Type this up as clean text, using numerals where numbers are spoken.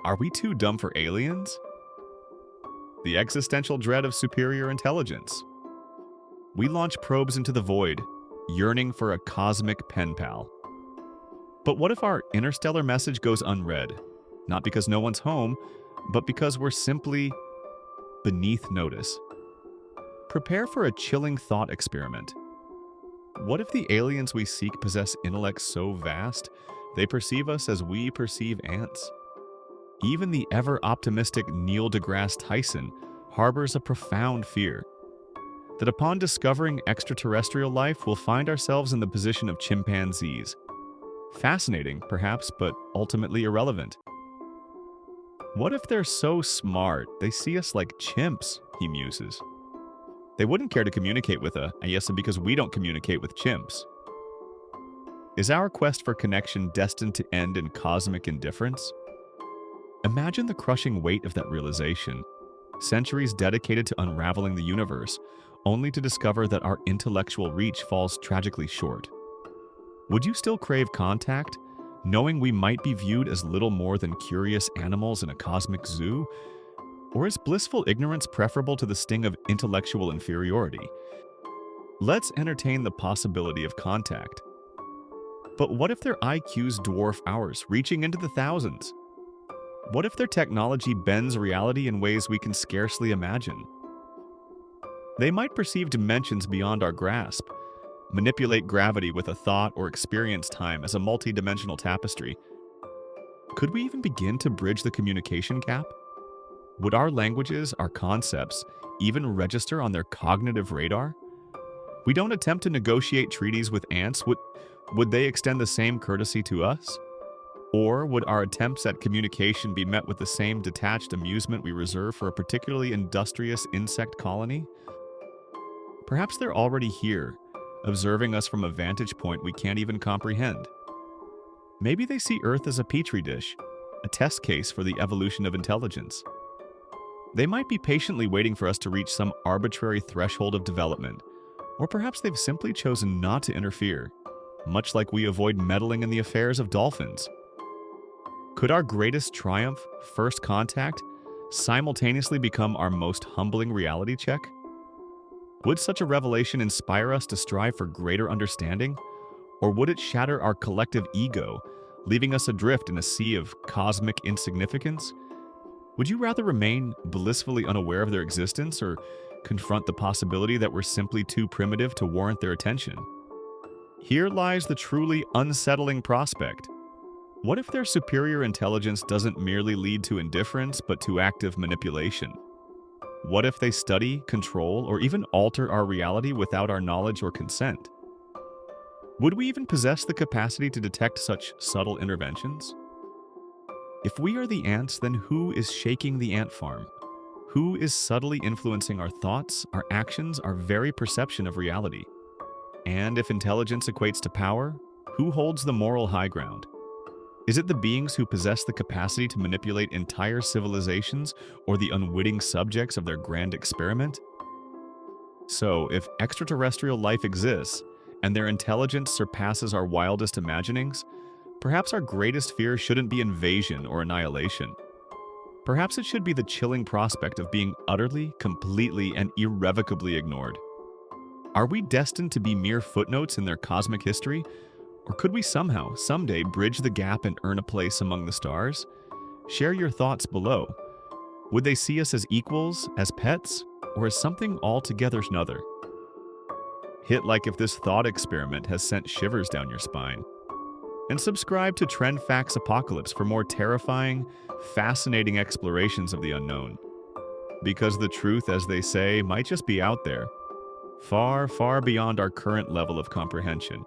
Are we too dumb for aliens? The existential dread of superior intelligence. We launch probes into the void, yearning for a cosmic pen pal. But what if our interstellar message goes unread? Not because no one's home, but because we're simply beneath notice. Prepare for a chilling thought experiment. What if the aliens we seek possess intellects so vast, they perceive us as we perceive ants? Even the ever-optimistic Neil deGrasse Tyson harbors a profound fear that upon discovering extraterrestrial life, we'll find ourselves in the position of chimpanzees. Fascinating, perhaps, but ultimately irrelevant. What if they're so smart, they see us like chimps, he muses. They wouldn't care to communicate with us, I guess, because we don't communicate with chimps. Is our quest for connection destined to end in cosmic indifference? Imagine the crushing weight of that realization. Centuries dedicated to unraveling the universe, only to discover that our intellectual reach falls tragically short. Would you still crave contact, knowing we might be viewed as little more than curious animals in a cosmic zoo? Or is blissful ignorance preferable to the sting of intellectual inferiority? Let's entertain the possibility of contact. But what if their IQs dwarf ours, reaching into the thousands? What if their technology bends reality in ways we can scarcely imagine? They might perceive dimensions beyond our grasp, manipulate gravity with a thought, or experience time as a multi-dimensional tapestry. Could we even begin to bridge the communication gap? Would our languages, our concepts, even register on their cognitive radar? We don't attempt to negotiate treaties with ants. Would they extend the same courtesy to us? Or would our attempts at communication be met with the same detached amusement we reserve for a particularly industrious insect colony? Perhaps they're already here, observing us from a vantage point we can't even comprehend. Maybe they see Earth as a petri dish, a test case for the evolution of intelligence. They might be patiently waiting for us to reach some arbitrary threshold of development, or perhaps they've simply chosen not to interfere, much like we avoid meddling in the affairs of dolphins. Could our greatest triumph, first contact, simultaneously become our most humbling reality check? Would such a revelation inspire us to strive for greater understanding? Or would it shatter our collective ego, leaving us adrift in a sea of cosmic insignificance? Would you rather remain blissfully unaware of their existence or confront the possibility that we're simply too primitive to warrant their attention? Here lies the truly unsettling prospect. What if their superior intelligence doesn't merely lead to indifference, but to active manipulation? What if they study, control, or even alter our reality without our knowledge or consent? Would we even possess the capacity to detect such subtle interventions? If we are the ants, then who is shaking the ant farm? Who is subtly influencing our thoughts, our actions, our very perception of reality? And if intelligence equates to power, who holds the moral high ground? Is it the beings who possess the capacity to manipulate entire civilizations or the unwitting subjects of their grand experiment? So, if extraterrestrial life exists and their intelligence surpasses our wildest imaginings, perhaps our greatest fear shouldn't be invasion or annihilation. Perhaps it should be the chilling prospect of being utterly, completely, and irrevocably ignored. Are we destined to be mere footnotes in their cosmic history? Or could we somehow, someday, bridge the gap and earn a place among the stars? Share your thoughts below. Would they see us as equals, as pets, or as something altogether another? Hit like if this thought experiment has sent shivers down your spine. And subscribe to Trend Facts Apocalypse for more terrifying, fascinating explorations of the unknown. Because the truth, as they say, might just be out there, far, far beyond our current level of comprehension.